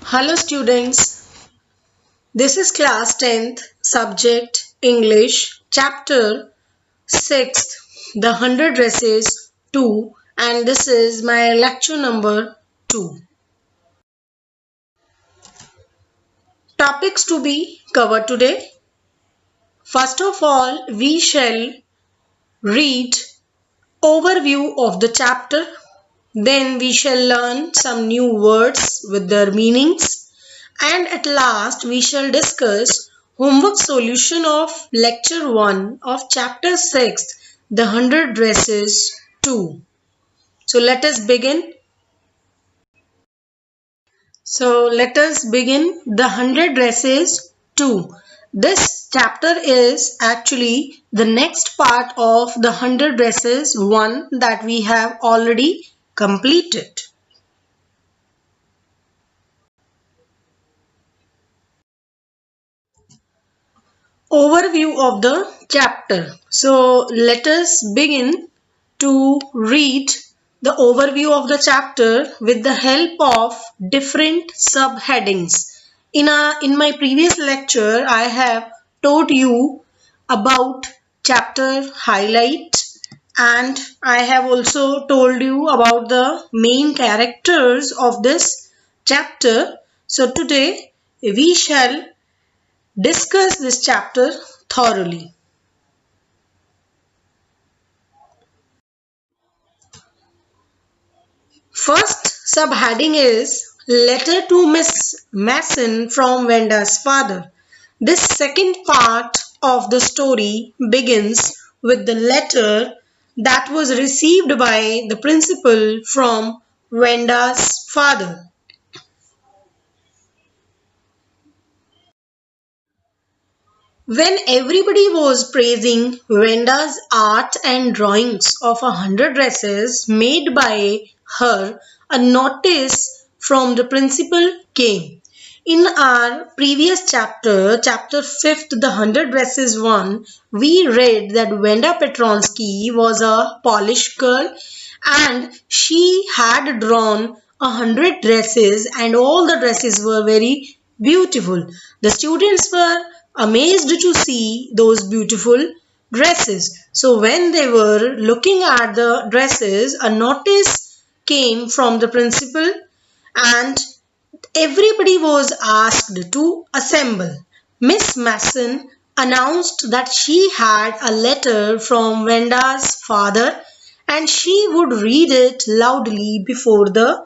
Hello students, this is class 10th, subject English, chapter 6th, The 100 Dresses 2, and this is my lecture number 2. Topics to be covered today. First of all, we shall read overview of the chapter. Then we shall learn some new words with their meanings. And at last we shall discuss homework solution of lecture 1 of chapter 6, The 100 Dresses 2. So let us begin. The 100 Dresses 2. This chapter is actually the next part of the 100 Dresses 1 that we have already completed. Overview of the chapter. So let us begin to read the overview of the chapter with the help of different subheadings. In my previous lecture, I have taught you about chapter highlight, and I have also told you about the main characters of this chapter. So today we shall discuss this chapter thoroughly. First subheading is Letter to Miss Masson from Wenda's father. This second part of the story begins with the letter that was received by the principal from Wenda's father. When everybody was praising Wenda's art and drawings of 100 dresses made by her, a notice from the principal came. In our previous chapter, chapter 5th, the 100 dresses 1, we read that Wenda Petronsky was a Polish girl and she had drawn 100 dresses and all the dresses were very beautiful. The students were amazed to see those beautiful dresses. So when they were looking at the dresses, a notice came from the principal and everybody was asked to assemble. Miss Masson announced that she had a letter from Wenda's father and she would read it loudly before the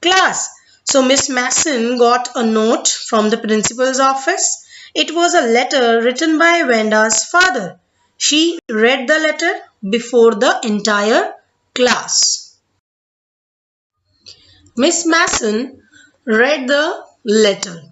class. So Miss Masson got a note from the principal's office. It was a letter written by Wenda's father. She read the letter before the entire class. Miss Masson read the letter.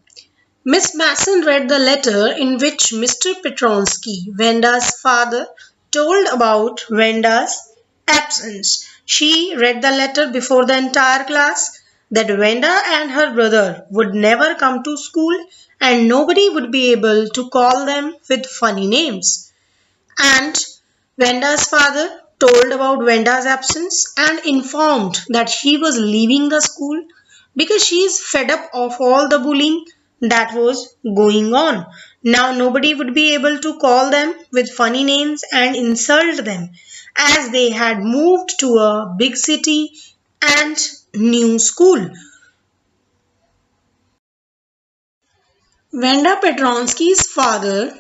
Miss Masson read the letter in which Mr. Petronsky, Wenda's father, told about Wenda's absence. She read the letter before the entire class that Wenda and her brother would never come to school and nobody would be able to call them with funny names. And Wenda's father told about Wenda's absence and informed that she was leaving the school because she is fed up of all the bullying that was going on. Now nobody would be able to call them with funny names and insult them as they had moved to a big city and new school. Wenda Petronsky's father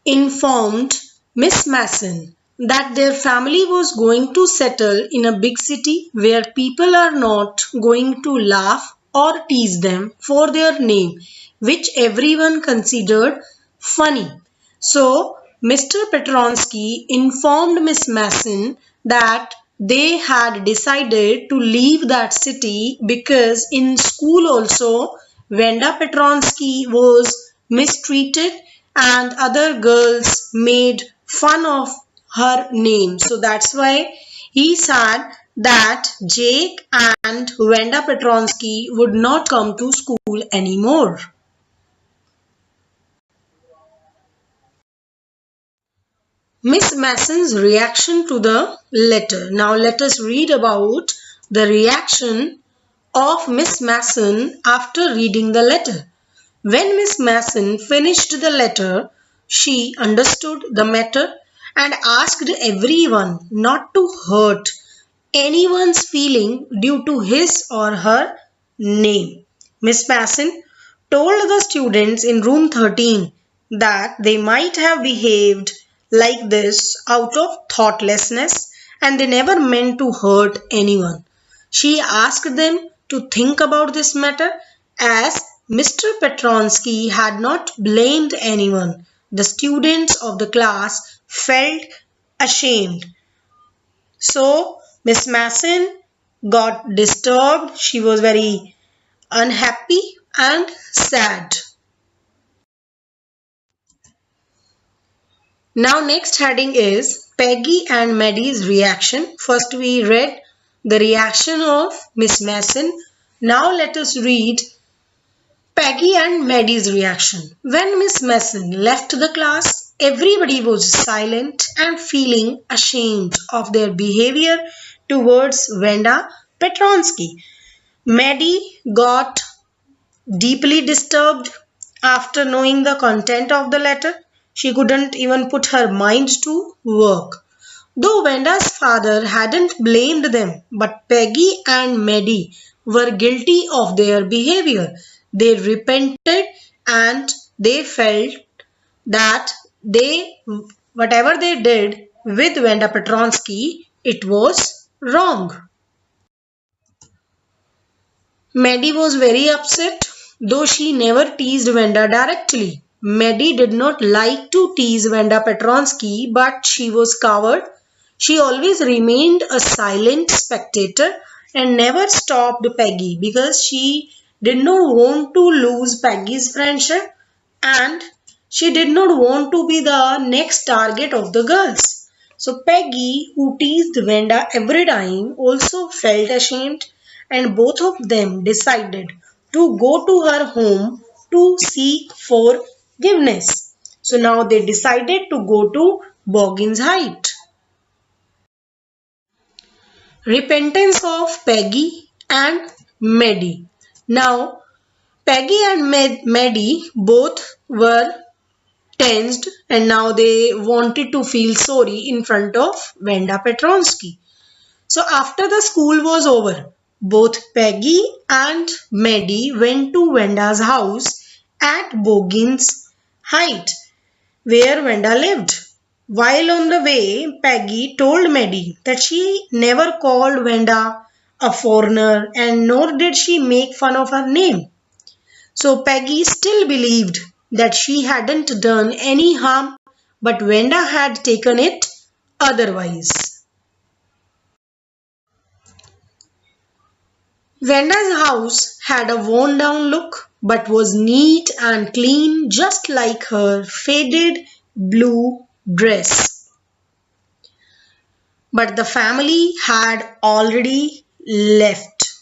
informed Miss Masson that their family was going to settle in a big city where people are not going to laugh or tease them for their name, which everyone considered funny. So, Mr. Petronsky informed Miss Masson that they had decided to leave that city because in school also Wenda Petronsky was mistreated and other girls made fun of her name. So that's why he said that Jake and Wenda Petronsky would not come to school anymore. Miss Masson's reaction to the letter. Now let us read about the reaction of Miss Mason after reading the letter. When Miss Mason finished the letter, she understood the matter and asked everyone not to hurt anyone's feeling due to his or her name. Miss Mason told the students in room 13 that they might have behaved like this out of thoughtlessness and they never meant to hurt anyone. She asked them to think about this matter as Mr. Petronsky had not blamed anyone. The students of the class felt ashamed. So Miss Mason got disturbed. She was very unhappy and sad. Now next heading is Peggy and Maddie's reaction. First we read the reaction of Miss Mason. Now let us read Peggy and Maddie's reaction. When Miss Mason left the class, everybody was silent and feeling ashamed of their behavior towards Wanda Petronsky. Maddie got deeply disturbed after knowing the content of the letter. She couldn't even put her mind to work. Though Wanda's father hadn't blamed them, but Peggy and Maddie were guilty of their behavior. They repented and they felt that whatever they did with Wanda Petronsky, it was wrong. Maddie was very upset, though she never teased Wanda directly. Maddie did not like to tease Wanda Petronsky, but she was coward. She always remained a silent spectator and never stopped Peggy because she did not want to lose Peggy's friendship and she did not want to be the next target of the girls. So Peggy, who teased Wanda every time, also felt ashamed and both of them decided to go to her home to seek forgiveness. So now they decided to go to Boggins Height. Repentance of Peggy and Maddie. Now Peggy and Maddie both were tensed and now they wanted to feel sorry in front of Wanda Petronsky. So after the school was over, both Peggy and Maddie went to Wanda's house at Boggins Height, where Wanda lived. While on the way, Peggy told Maddie that she never called Wanda a foreigner and nor did she make fun of her name. So Peggy still believed that she hadn't done any harm, but Wanda had taken it otherwise. Wanda's house had a worn down look but was neat and clean just like her faded blue dress. But the family had already left.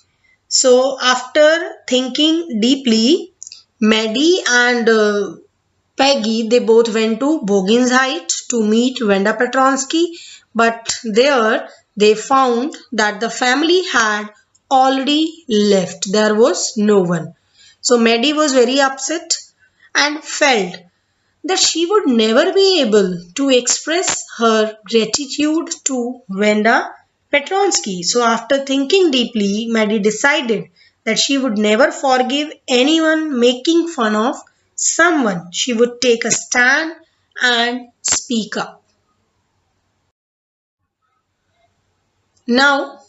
So after thinking deeply, Maddie and Peggy, they both went to Boggins Height to meet Wanda Petronsky, but there they found that the family had already left. There was no one. So Maddie was very upset and felt that she would never be able to express her gratitude to Wanda Petronsky. So after thinking deeply, Maddie decided that she would never forgive anyone making fun of someone. She would take a stand and speak up. Now,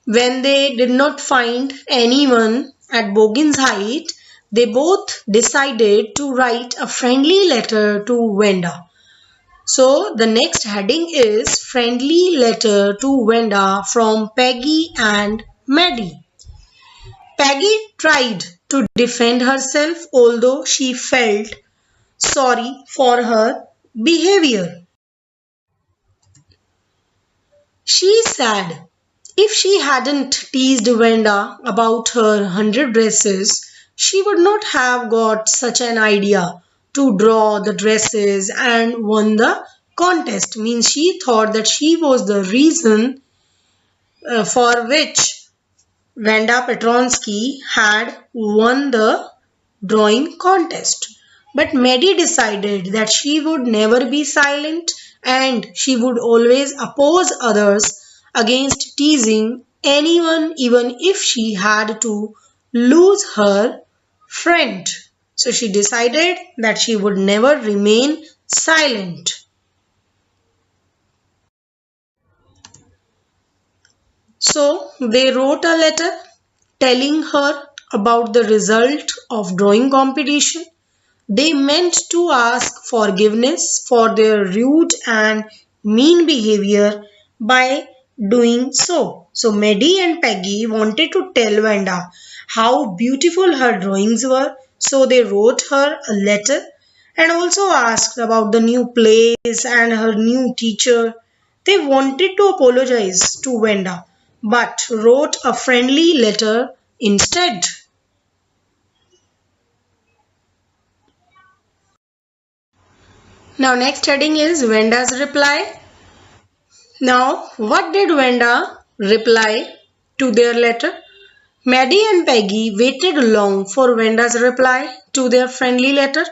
when they did not find anyone at Boggins Height, they both decided to write a friendly letter to Wanda. So the next heading is Friendly Letter to Wanda from Peggy and Maddie. Peggy tried to defend herself although she felt sorry for her behavior. She said if she hadn't teased Wanda about her 100 dresses, she would not have got such an idea to draw the dresses and won the contest. Means she thought that she was the reason for which Wanda Petronsky had won the drawing contest. But Maddie decided that she would never be silent and she would always oppose others against teasing anyone, even if she had to lose her friend. So she decided that she would never remain silent. So they wrote a letter telling her about the result of drawing competition. They meant to ask forgiveness for their rude and mean behavior by doing so. So Maddie and Peggy wanted to tell Wanda how beautiful her drawings were. So they wrote her a letter and also asked about the new place and her new teacher. They wanted to apologize to Wanda but wrote a friendly letter instead. Now next heading is Wenda's reply. Now what did Wenda reply to their letter? Maddie and Peggy waited long for Wenda's reply to their friendly letter.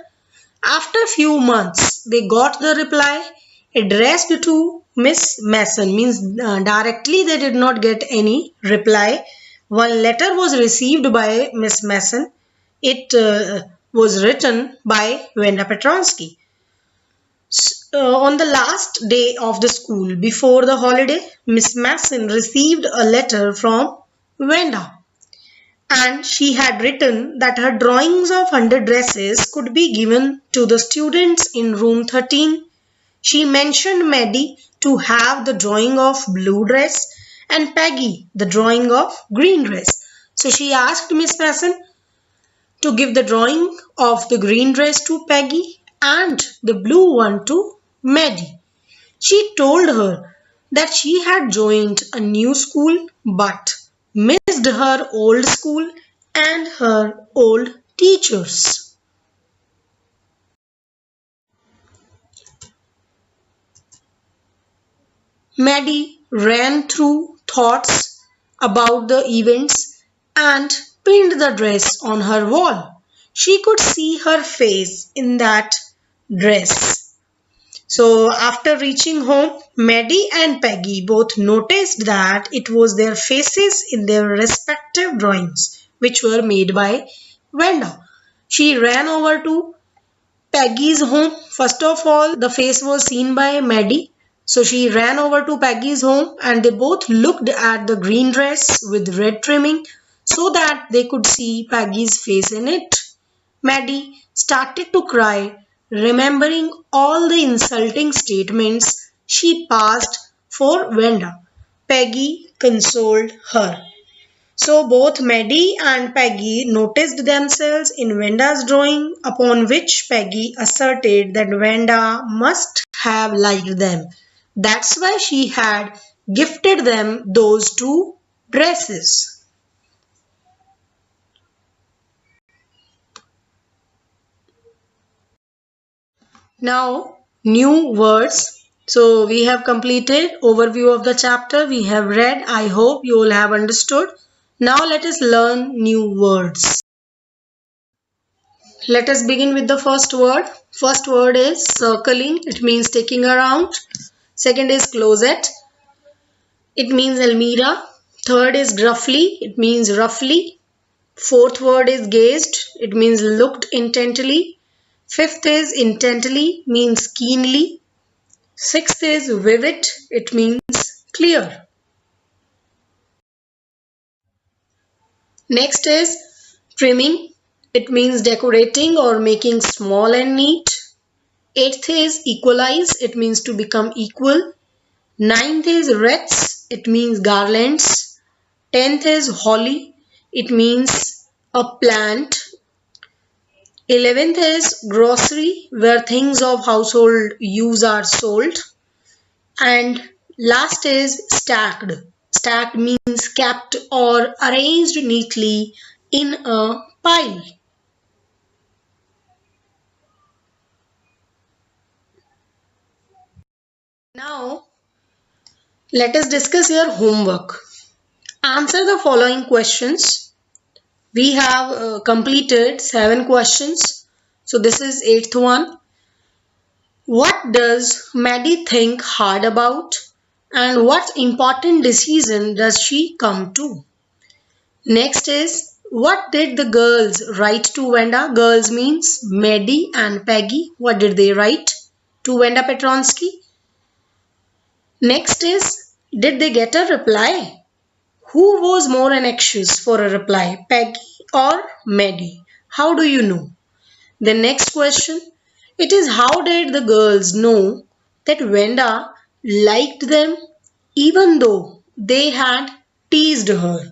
After a few months, they got the reply addressed to Miss Mason. Means directly they did not get any reply. One letter was received by Miss Mason. It was written by Wenda Petronsky. On the last day of the school before the holiday, Miss Mason received a letter from Wenda and she had written that her drawings of 100 dresses could be given to the students in room 13. She mentioned Maddie to have the drawing of blue dress and Peggy the drawing of green dress. So she asked Miss Mason to give the drawing of the green dress to Peggy and the blue one to Maddie. She told her that she had joined a new school but missed her old school and her old teachers. Maddie ran through thoughts about the events and pinned the dress on her wall. She could see her face in that dress. So after reaching home, Maddie and Peggy both noticed that it was their faces in their respective drawings, which were made by Wanda. She ran over to Peggy's home. First of all, the face was seen by Maddie. So she ran over to Peggy's home and they both looked at the green dress with red trimming so that they could see Peggy's face in it. Maddie started to cry, remembering all the insulting statements she passed for Wanda. Peggy consoled her. So both Maddie and Peggy noticed themselves in Wenda's drawing, upon which Peggy asserted that Wanda must have liked them. That's why she had gifted them those two dresses. Now, new words. So we have completed overview of the chapter. We have read. I hope you all have understood. Now let us learn new words. Let us begin with the first word. First word is circling. It means taking around. Second is closet. It means Almira. Third is gruffly. It means roughly. Fourth word is gazed. It means looked intently. Fifth is intently, means keenly. Sixth is vivid. It means clear. Next is trimming. It means decorating or making small and neat. Eighth is equalize. It means to become equal. Ninth is wreaths. It means garlands. 10th is holly. It means a plant. 11th is grocery, where things of household use are sold. And last is stacked. Stacked means kept or arranged neatly in a pile. Now, let us discuss your homework. Answer the following questions. We have completed 7 questions. So this is 8th one. What does Maddie think hard about? And what important decision does she come to? Next is, what did the girls write to Wenda? Girls means Maddie and Peggy. What did they write to Wenda Petronsky? Next is, did they get a reply? Who was more anxious for a reply, Peggy or Maddie? How do you know? The next question, it is how did the girls know that Wenda liked them even though they had teased her?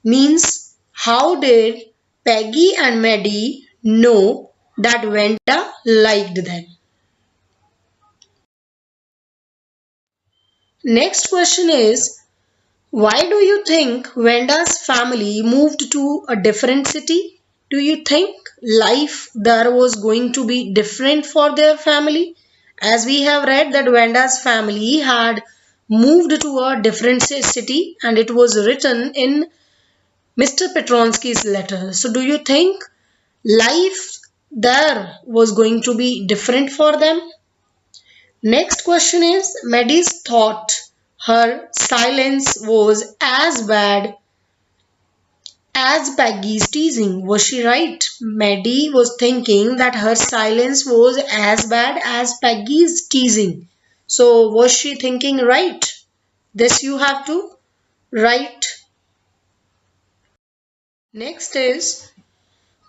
Means how did Peggy and Maddie know that Wenda liked them? Next question is, why do you think Wenda's family moved to a different city? Do you think life there was going to be different for their family? As we have read that Wenda's family had moved to a different city and it was written in Mr. Petronsky's letter. So do you think life there was going to be different for them? Next question is, Maddie's thought her silence was as bad as Peggy's teasing. Was she right? Maddie was thinking that her silence was as bad as Peggy's teasing. So was she thinking right? This you have to write. Next is,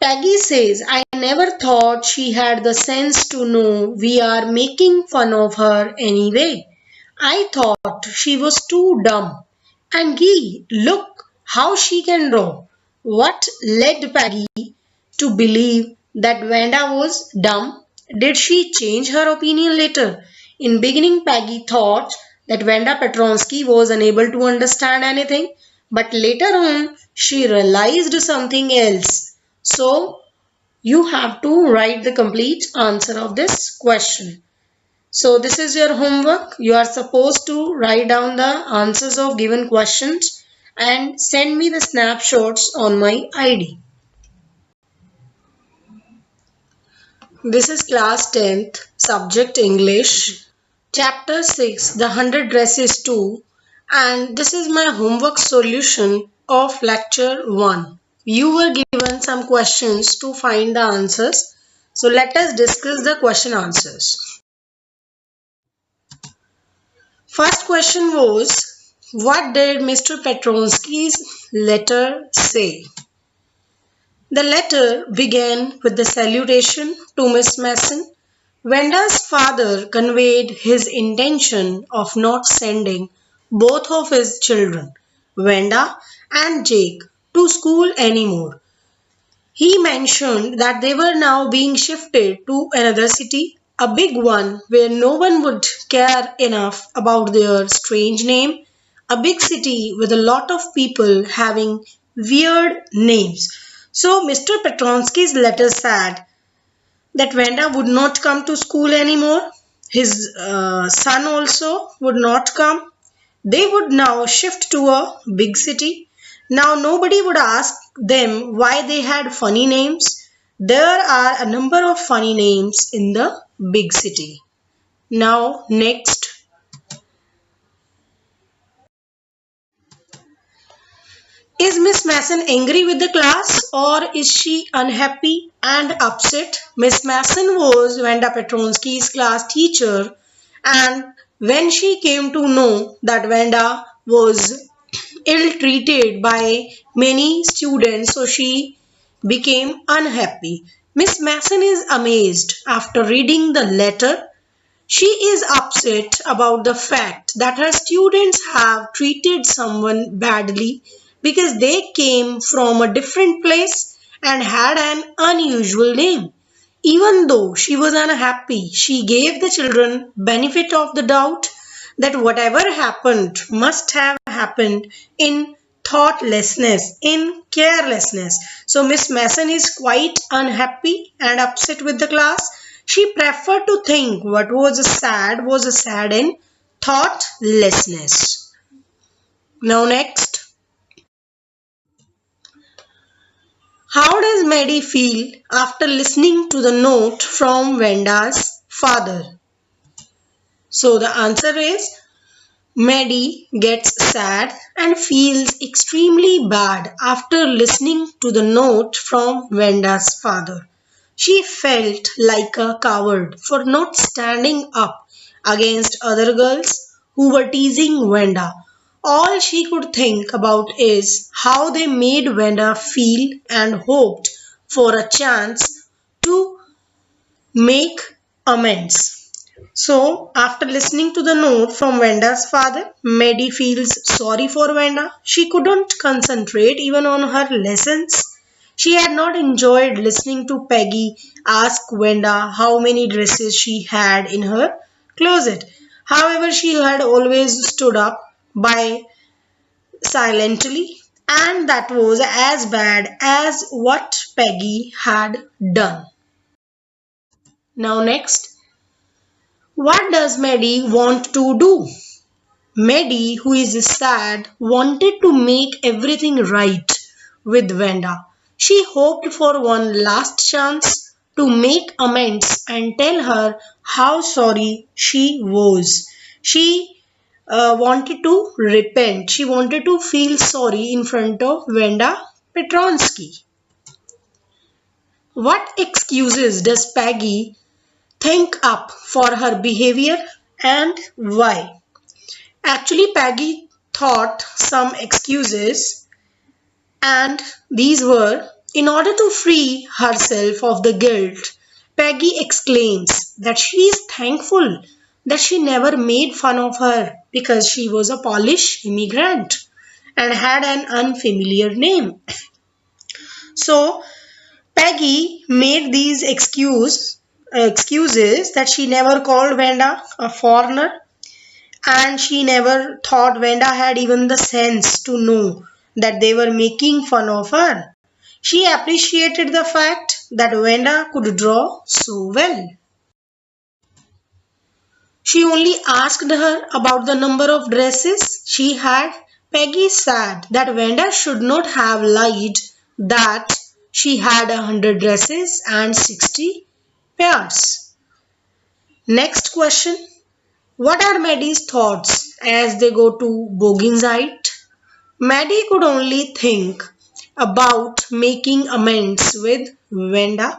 Peggy says, I never thought she had the sense to know we are making fun of her anyway. I thought she was too dumb. And gee, look how she can draw. What led Peggy to believe that Wanda was dumb? Did she change her opinion later? In beginning, Peggy thought that Wanda Petronsky was unable to understand anything, but later on, she realized something else. So, you have to write the complete answer of this question. So this is your homework. You are supposed to write down the answers of given questions and send me the snapshots on my ID. This is class 10th, subject English, chapter 6, the 100 dresses 2, and this is my homework solution of lecture 1. You were given some questions to find the answers. So let us discuss the question answers. First question was, what did Mr. Petronsky's letter say? The letter began with the salutation to Miss Mason. Wenda's father conveyed his intention of not sending both of his children, Wenda and Jake, to school anymore. He mentioned that they were now being shifted to another city, a big one where no one would care enough about their strange name, a big city with a lot of people having weird names. So Mr. Petronsky's letter said that Wenda would not come to school anymore. His son also would not come. They would now shift to a big city. Now nobody would ask them why they had funny names. There are a number of funny names in the big city. Now next. Is Miss Mason angry with the class or is she unhappy and upset? Miss Mason was Wanda Petronsky's class teacher, and when she came to know that Wanda was ill-treated by many students, so she became unhappy. Miss Mason is amazed after reading the letter. She is upset about the fact that her students have treated someone badly because they came from a different place and had an unusual name. Even though she was unhappy, she gave the children benefit of the doubt that whatever happened must have happened in thoughtlessness, in carelessness. So Miss Mason is quite unhappy and upset with the class. She preferred to think what was sad in thoughtlessness. Now next. How does Maddie feel after listening to the note from Venda's father? So the answer is Maddie gets sad and feels extremely bad after listening to the note from Venda's father. She felt like a coward for not standing up against other girls who were teasing Venda. All she could think about is how they made Venda feel and hoped for a chance to make amends. So, after listening to the note from Venda's father, Maddie feels sorry for Venda. She couldn't concentrate even on her lessons. She had not enjoyed listening to Peggy ask Venda how many dresses she had in her closet. However, she had always stood up by silently, and that was as bad as what Peggy had done. Now, next, what does Maddie want to do? Maddie, who is sad, wanted to make everything right with Venda. She hoped for one last chance to make amends and tell her how sorry she was. She wanted to repent. She wanted to feel sorry in front of Venda Petronsky. What excuses does Peggy think up for her behavior and why? Actually, Peggy thought some excuses, and these were in order to free herself of the guilt. Peggy exclaims that she is thankful that she never made fun of her because she was a Polish immigrant and had an unfamiliar name. So, Peggy made these excuses that she never called Venda a foreigner and she never thought Venda had even the sense to know that they were making fun of her. She appreciated the fact that Venda could draw so well. She only asked her about the number of dresses she had. Peggy said that Venda should not have lied that she had 100 dresses and 60 pairs. Next question. What are Maddie's thoughts as they go to Bogin's? Maddie could only think about making amends with Venda.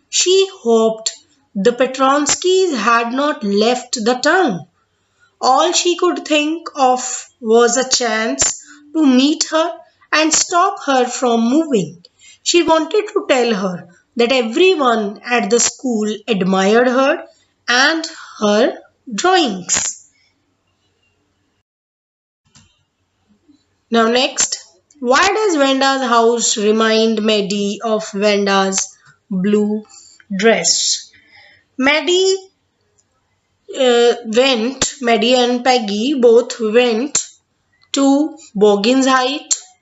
She hoped the Petronskis had not left the town. All she could think of was a chance to meet her and stop her from moving. She wanted to tell her that everyone at the school admired her and her drawings. Now next, why does Venda's house remind Maddie of Venda's blue dress? Maddie Maddie and Peggy both went to Bogin's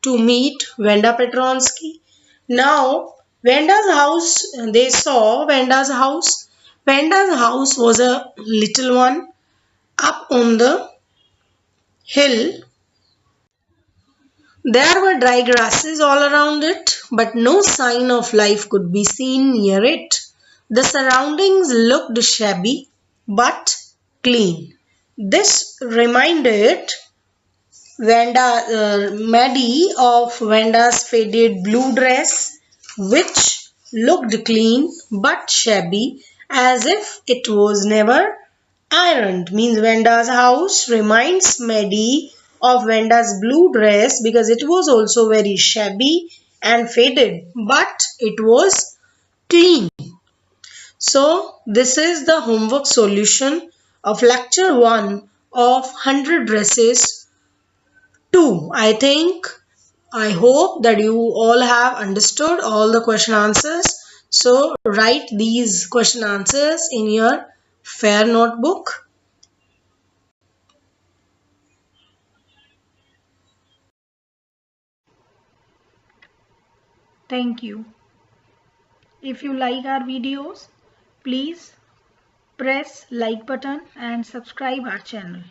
to meet Venda Petronsky. Now, Venda's house, they saw Venda's house. Venda's house was a little one up on the hill. There were dry grasses all around it, but no sign of life could be seen near it. The surroundings looked shabby but clean. This reminded Maddie of Venda's faded blue dress, which looked clean but shabby as if it was never ironed. Means Venda's house reminds Maddie of Venda's blue dress because it was also very shabby and faded, but it was clean. So this is the homework solution of lecture 1 of 100 dresses 2. I hope that you all have understood all the question answers. So write these question answers in your fair notebook. Thank you. If you like our videos, please press like button and subscribe our channel.